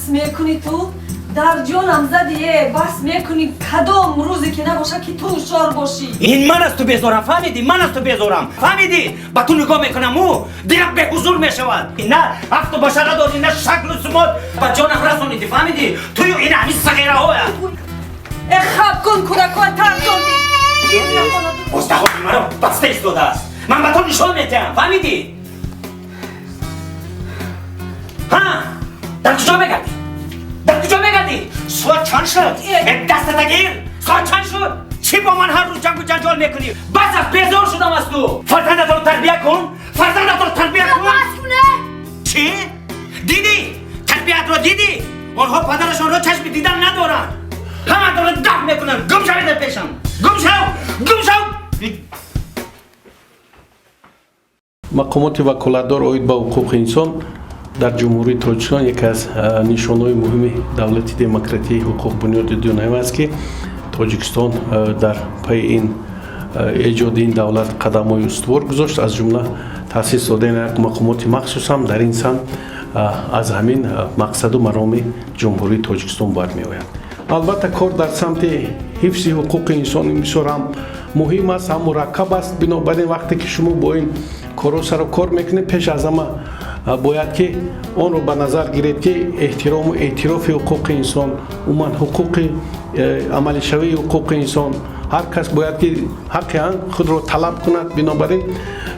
بس میکنی تو در جانم زدیه بس میکنی کدام روزی که نباشه که تو شار باشی این من از تو بذارم فهمیدی من از تو بذارم فهمیدی با تو نگاه میکنم او دیگه به حضور میشود نه هفت بشره داری نه شکل و سمات با جانم رسونیدی فهمیدی توی این همین صغیره های اخاب کن کودکان ترسوندی مستقبل مرا بسته ایستاده است من با تو نشان میتیم فهمیدی ها در کجا میگردی در کجا میگردی ساعت چند شد دست تگیر ساعت چند شد چی با من هر روز جنگ و جنجال میکنی بس از بیزار شدم از تو فرزندت رو تربیه کن فرزندت رو تربیه کن بس کنه چی دیدی تربیت رو دیدی آنها پدرشون رو چشم دیدن ندارن همه دارن دفع میکنن گم شوید در پیشم گم شو مقامات وکالتدار اوید به حقوق انسان در جمهوری تاجیکستان یکی از نشانه‌های مهم دولت دموکراتی حقوق بنیاد دنیا است که تاجیکستان در پی این ایجاد این دولت قدم‌های استوار گذاشت از جمله تأسیس دادن یک مقامات مخصوص هم در این سمت از همین مقصد و مرام جمهوری تاجیکستان برمی‌آید. البته کار در سمت حفظ حقوق انسان بسیار هم مهم است هم مرکب است بنابراین وقتی که شما با این کارو سر و کار میکنید پیش از همه باید که آن رو به نظر گیرید که احترام و اعتراف حقوق انسان عموما حقوق عمل شوی حقوق انسان هر کس باید که حق خود رو طلب کند بنابراین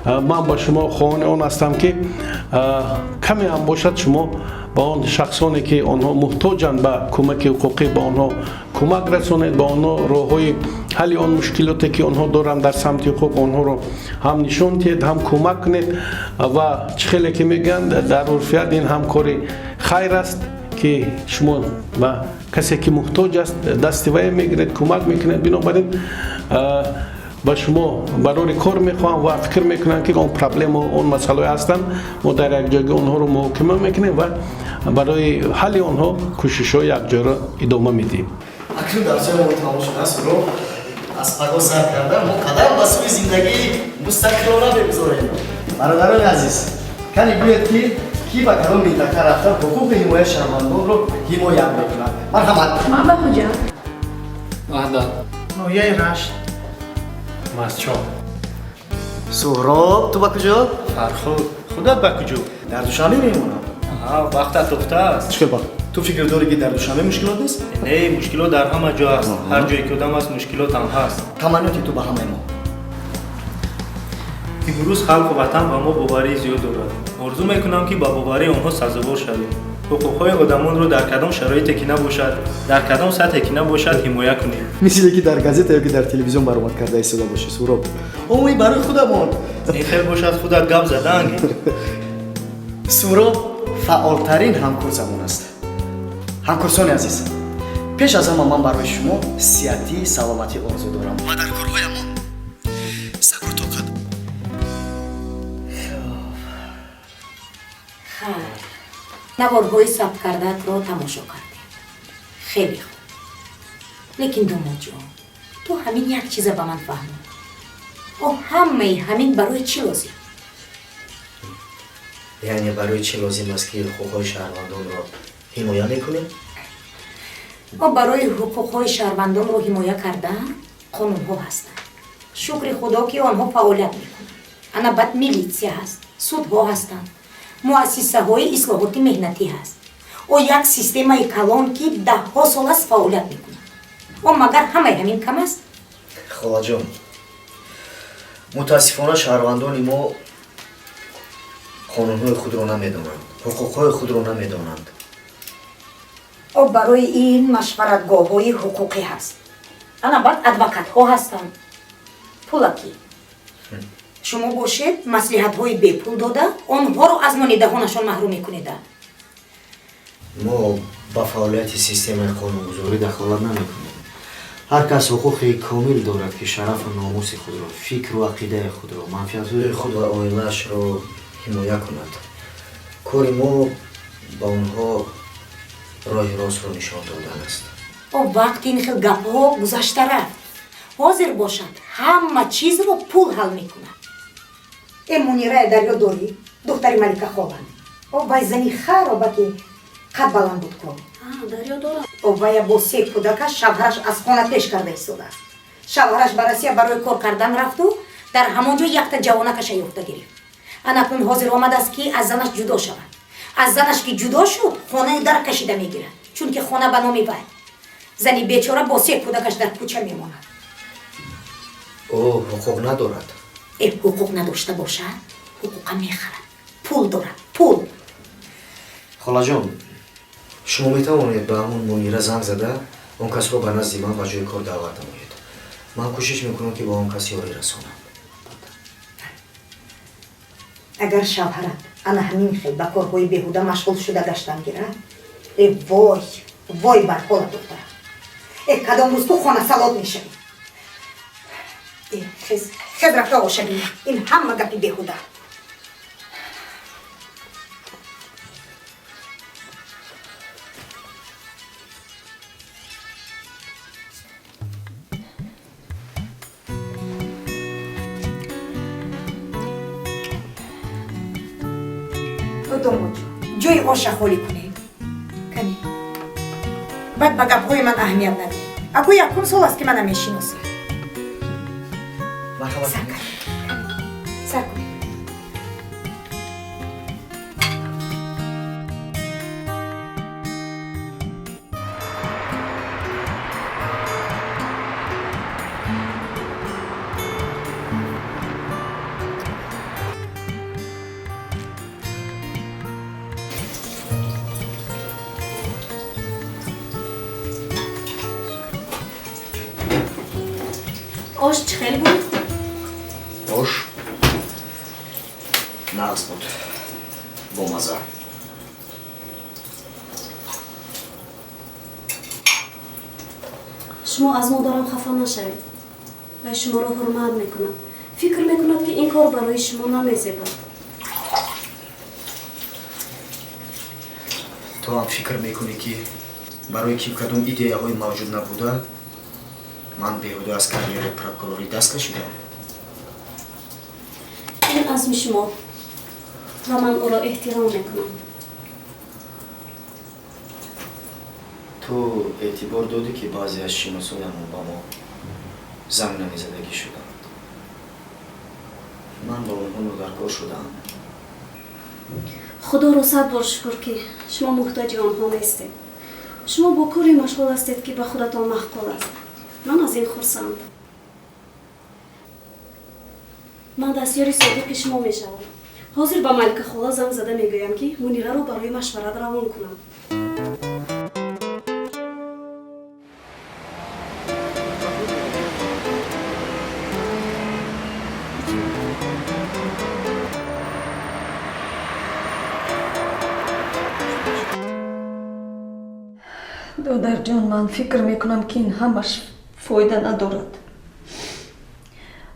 من با شما خواهان آن هستم که کمی هم باشد شما با آن شخصانی که آنها محتاجند به کمک حقوقی با آنها کمک رسانید با آنها راههای حل آن مشکلاتی که آنها دارند در سمت حقوق آنها رو هم نشان دهید هم کمک کنید و چخیلی که میگن در عرفیت این همکاری خیر است که شما و کسی که محتاج است دست وی میگیرید کمک میکنید بنابراین با شما برای کار میخوام و فکر میکنم که اون پرابلم و اون مسئله هستن ما در یک جای اونها رو محاکمه میکنیم و برای حل اونها کوشش های یک جا را ادامه میدیم. اکنون در جای ما تمام شده است رو از پگاه سر کردن ما قدم به سوی زندگی مستقلانه بگذاریم. برادران عزیز کنی گوید که کی به کدام منطقه رفتن حقوق حمایت شهروندان رو حمایت میکنند. مرحمت. من به کجا؟ وحدت نویه رشت. مسچا سهراب تو به کجا؟ فرخود خودت به کجا؟ در دوشنبه میمونم. وقتت افته است مشکل با تو فکر داری که در دوشنبه مشکلات نیست؟ نه مشکلات در همه جا هست هر جایی که آدم هست مشکلات هم هست تمنیاتی تو به همه ما امروز خلق وطن با ما باوری زیاد دارد آرزو میکنم که با باوری آنها سزاوار شویم حقوقهای آدمان رو در کدام شرایطی که نباشد در کدام سطحی که نباشد حمایت کنیم مثل که در گازت یا که در تلویزیون برآمد کرده ایستاده باشی سهراب اوی برای خودمون این خیلی باشد خودت گپ زدنگی سهراب فعالترین همکار زمان است همکارسان عزیز پیش از همه من برای شما صحتی سلامتی آرزو دارم و در کارهایمان صبر و طاقت نوارهای ثبت کردت را تماشا کردیم خیلی خوب لیکن دوماد جان تو همین یک چیز به من فهمون و همین برای چی لازم؟ یعنی برای چی لازم است که حقوقهای شهروندان را حمایت میکنیم؟ و برای حقوقهای شهروندان را حمایت کردن قانون‌ها هستند. شکر خدا که آنها فعالیت میکنند. انا بعد میلیسیا هست، سودها هستند، مؤسسه های اصلاحات مهنتی هست و یک سیستم کلان که 10 سال است فعالیت میکنند. و مگر همین کم است؟ خاله جان متاسفانه شهروندان ما قانون‌های خود را نمیدانند حقوق‌های خود را نمیدانند و برای این مشورتگاه‌های حقوقی هست. انا بعد ادوکات‌ها هستند. پولکی شما باشید مصلحت‌های بی پول داده آنها رو از نانیدهانشان محروم میکنید. ما با فعالیت سیستم قانونگذاری دخالت نمیکنیم هر کس حقوق کامل دارد که شرف و ناموس خود را فکر و عقیده خود را منفعت‌های خود و عائله‌اش را حمایت کند کار ما با آنها راه راست را نشان دادن است و وقتی این خیلی گپ‌ها گذشته رفت حاضر باشد همه چیز رو پول حل میکنه این منیره دریا داری دختری ملکه خوابند و بای زنی خرابه که қад баланд буд кун. дарё дорам. Овая бо 3 кӯдакаш шавҳараш аз хона пеш карда истодааст. шавҳараш ба Россия барои кор кардан рафту дар ҳамон ҷо якта ҷавонакаша ёфта гирифт. Анакун ҳозир омадааст ки аз занаш ҷудо шавад. аз занаш ки ҷудо шуд хонаи дар кашида мегирад, чунки хона ба номи вай. зани бечора бо 3 кӯдакаш дар кӯча мемонад. ӯ ҳуқуқ надорад. ҳуқуқ надошта бошад ҳуқуқа мехарад. пул дорад, пул. холаҷон, шумо метавонед ба ҳамон мунира занг зада он касро ба назди ман ба ҷои кор даъват намоед. ман кӯшиш мекунам ки ба он кас ёрӣ расонам. агар шавҳарат ана ҳамин хел ба корҳои беҳуда машғул шуда гаштан гирад, вой вой бар ҳола духтара. кадом рӯз ту хона салод мешавӣ. хез рафта боша бина, ин ҳама гапи беҳуда. ҷои оша холӣ кунед. кани баъд ба гапҳои ман аҳамият надиҳед. аку якум сол аст ки мана мешиносед. марҳамат. сар кунед. ош чӣ хел буд? ош нағз буд, бо маза. шумо аз модарам хафа нашавед. вай шуморо ҳурмат мекунад. фикр мекунад ки ин кор барои шумо намезебад. то ҳам фикр мекунӣ ки барои ки кадом идеяҳои мавҷуд набуда ман беҳуда аз карьераи прокурорӣ даст кашидам. ин азми шумо ва ман ӯро эҳтиром мекунам. ту эътибор додӣ ки баъзе аз шиносоямон ба мо занг намезадагӣ шуданд. ман ба онҳо нодаркор шудаам. худоро 100 бор шукр ки шумо муҳтоҷи онҳо нестед. шумо бо коре машғул ҳастед ки ба худатон маҳқул аст. ман аз ин хурсанд. ман дастёри содиқи шумо мешавам. ҳозир ба малика хола занг зада мегӯям ки мунираро барои машварат равон кунам. додарҷон, ман фикр мекунам ки ин ҳамаш фоида надорад.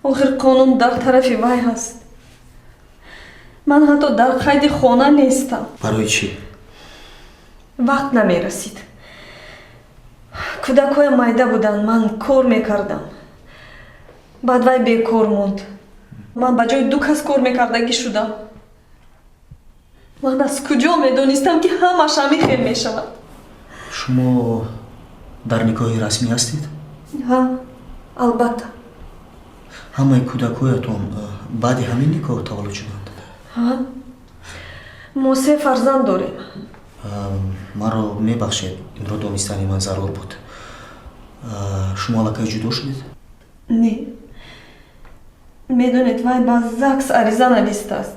охир қонун дар тарафи вай ҳаст. ман ҳатто дар қайди хона нестам. барои чӣ? вақт намерасид. кӯдакҳоям майда буданд, ман кор мекардам. баъд вай бекор монд. ман ба ҷои 2 кас кор мекардагӣ шудам. ман аз куҷо медонистам ки ҳамаш ҳамин хел мешавад. шумо дар никоҳи расмӣ ҳастед? ҳа, албатта. ҳамаи кӯдакҳоятон баъди ҳамин никоҳ таваллуд шуданд? ҳа, мо 3 фарзанд дорем. маро мебахшед, инро донистани ман зарур буд. шумо аллакай ҷудо шудед? не, медонед вай ба ЗАГС ариза навистааст.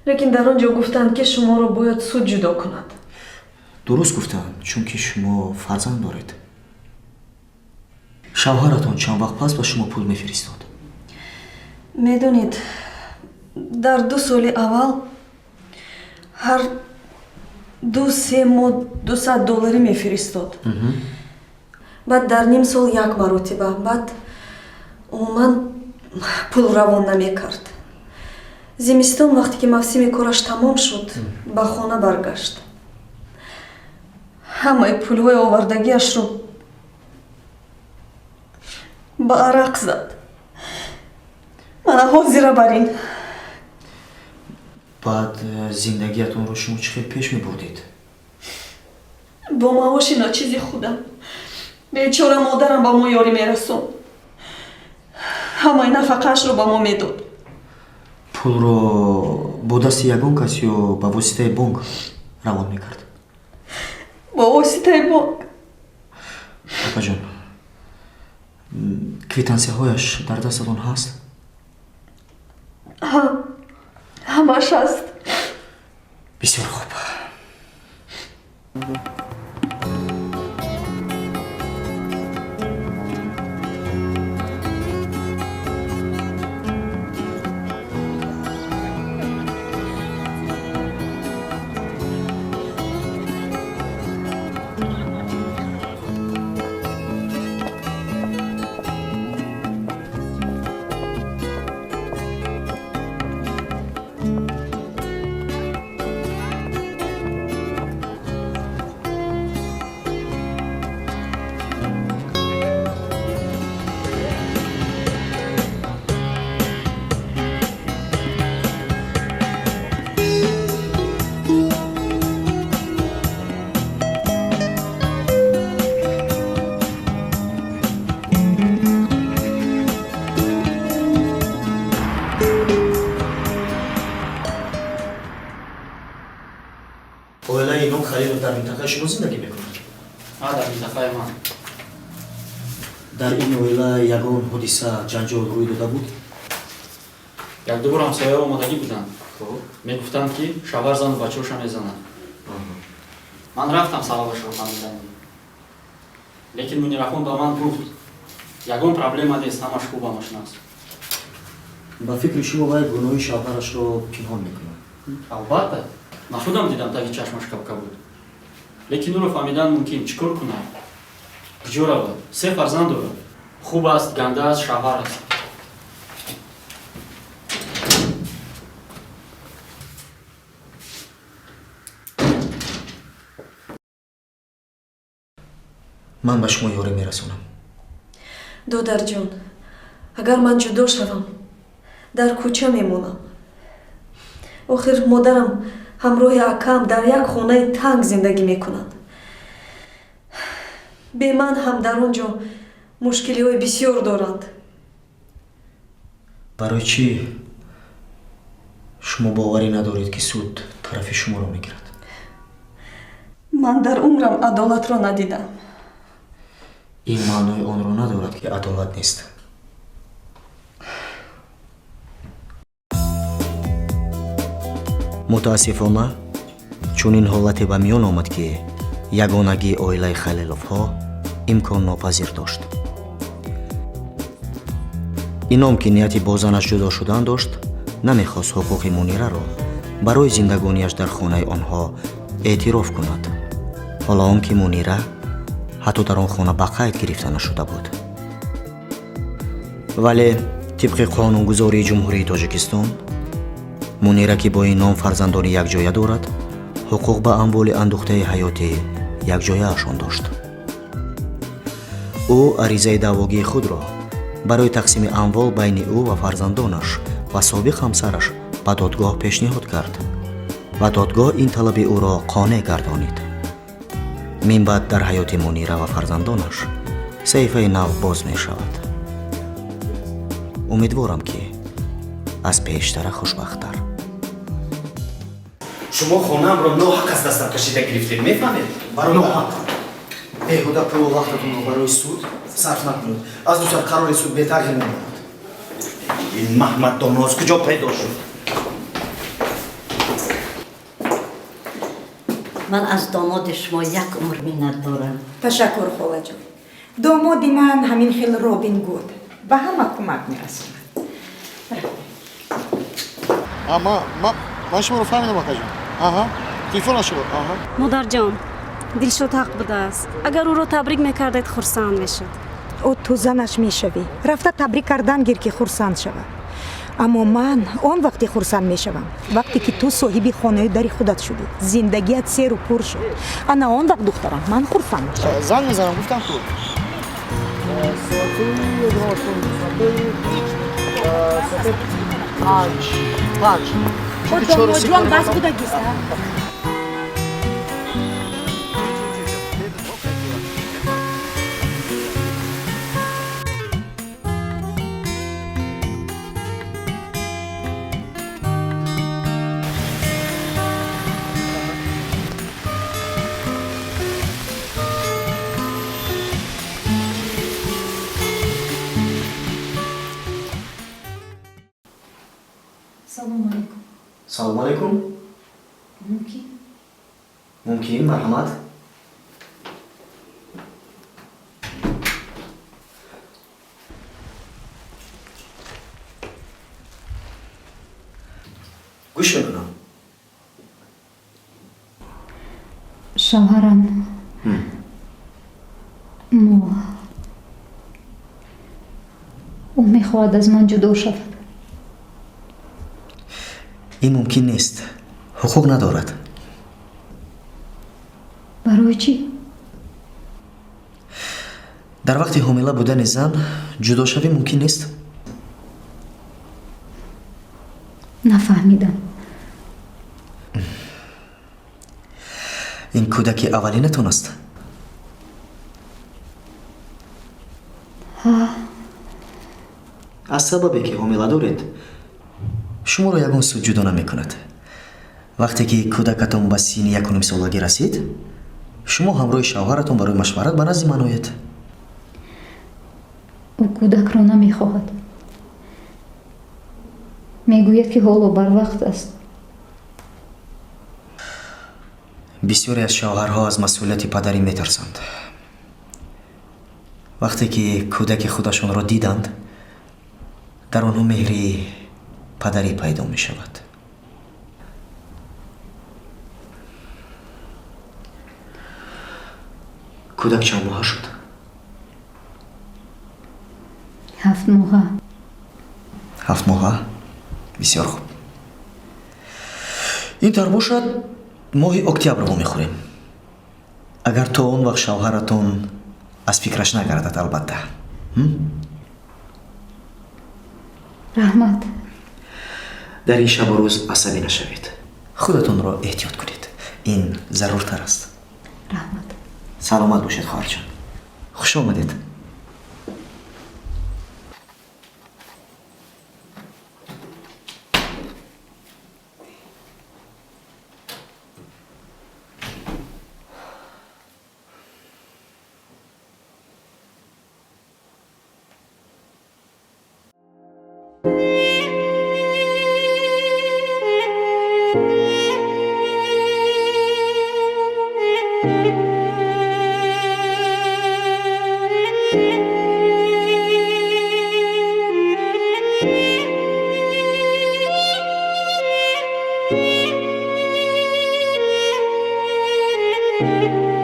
лекин дар он ҷо гуфтанд ки шуморо бояд суд ҷудо кунад. дуруст гуфтанд, чунки шумо фарзанд доред. шавҳаратон чанд вақт пас ба шумо пул мефиристод? медонед, дар 2 соли аввал ҳар 2-3 моҳ $200 мефиристод. баъд дар ним сол 1 маротиба, баъд умуман пул равон намекард. зимистон вақте ки мавсими кораш тамом шуд, ба хона баргашт. ҳамаи пулҳои овардагиашро ба арақ зад. мана ҳозира бар ин. баъд зиндагиятонро шумо чӣ хел пеш мебурдед? با ما آشنا چیزی خودم بیچاره مادرم با ما یاری میرسون همه نفقه‌اش رو با ما میداد пулро бо дасти ягон кас ё ба воситаи бонк равон мекард? با واسطه بانک акаҷон квитансияҳояш дар дастатон ҳаст? همش هست бисёр хуб оилаи инон халилов дар минтақаи шумо зиндагӣ мекунад? дар минтақаи ман дар ин оила ягон ҳодиса ҷанҷол рӯй дода буд? якду бор ҳамсояҳо омодагӣ буданд мегуфтанд ки шавҳар зану бачаҳоша мезанад ман рафтам сабабашро фаҳмидан лекин мунирахон ба ман гуфт ягон проблема нест ҳамаш хубам ошнаст ба фикри шумо вай гуноҳи шавҳарашро пинҳон мекунад? албатта ман худам дидам таги чашмаш капка буд лекин ӯро фаҳмидан мумкин чӣ кор кунам куҷо равад 3 фарзанд дорад хуб аст ганда аст шавҳар аст ман ба шумо ёрӣ мерасонам додарҷон агар ман ҷудо шавам дар кӯча мемонам охир модарам ҳамроҳи акам дар як хонаи танг зиндагӣ мекунад бе ман ҳам дар он ҷо мушкилиҳои бисёр доранд барои чӣ шумо боварӣ надоред ки суд тарафи шуморо мегирад? ман дар умрам адолатро надидам ин маънои онро надорад ки адолат нест мутаассифона чунин ҳолате ба миён омад ки ягонагии оилаи халиловҳо имконнопазир дошт ином ки нияти бо занаш ҷудо шудан дошт намехост ҳуқуқи мунираро барои зиндагонияш дар хонаи онҳо эътироф кунад ҳоло он ки мунира ҳатто дар он хона ба қайд гирифта нашуда буд вале тибқи қонунгузории ҷумҳурии тоҷикистон мунира ки бо ин ном фарзандони якҷоя дорад ҳуқуқ ба амволи андӯхтаи ҳаётӣ якҷояашон дошт ӯ аризаи даъвогии худро барои тақсими амвол байни ӯ ва фарзандонаш ва собиқ ҳамсараш ба додгоҳ пешниҳод кард ва додгоҳ ин талаби ӯро қонеъ гардонид минбаъд дар ҳаёти мунира ва фарзандонаш саҳифаи нав боз мешавад умедворам ки аз пештара хушбахттар шумо хонаамро ноҳақ аз дастам кашида гирифтед мефаҳмед? ноҳақ беҳуда пулу вақтатонро барои суд сарф накунед аз дусар қарори суд бетағйир мемонад ин маҳмаддоно аз куҷо пайдо шуд من از داماد شما یک عمر منت دارم. تشکر خواهجان. داماد من همین خیل رابین گود. به همه کمک میرسونه. من شما رو فهمیدم آقا جان. تلفنش رو. مادر جان دلشاد حق بوده است اگر او را تبریک میکردید خرسند میشد او تو زنش میشوی رفته تبریک کردن گیر که خرسند شود اما من اون وقتی خرسند میشوم وقتی که تو صاحبی خانه داری خودت شدی زندگیت سیر و پر شد انا اون وقت دخترم من خرسند میشم زنگ میزنم گفتم تو جان بس بوده گیسته салом алейкум. Мумкин, марҳамат. гӯш мекунам. шавҳарам ӯ мехоҳад аз ман ҷудо шавад. ин мумкин нест. ҳуқуқ надорад. барои чӣ? дар вақти ҳомила будани зан ҷудошавӣ мумкин нест. нафаҳмидам. ин кӯдаки аввалинатон аст. аз сабабе ки ҳомила доред шуморо ягон суд ҷудо намекунад. вақте ки кӯдакатон ба синни 1 солагӣ расид шумо ҳамроҳи шавҳаратон барои машварат ба назди ман оед. ӯ кӯдакро намехоҳад. мегӯяд ки ҳоло барвақт аст. бисёре аз шавҳарҳо аз масъулияти падарӣ метарсанд. вақте ки кӯдаки худашонро диданд дар онҳо меҳри падарӣ пайдо мешавад. кӯдак чанд моҳа шуд? 7 моҳа. 7 моҳа? бисёр хуб. ин тавр бошад моҳи октябрро мехӯрем. агар то он вақт шавҳаратон аз фикраш нагардад албатта. раҳмат. дар ин шабу рӯз асабӣ нашавед. худатонро эҳтиёт кунед. ин заруртар аст. раҳмат. саломат бошед хоҳарҷон. хуш омадед. Thank you.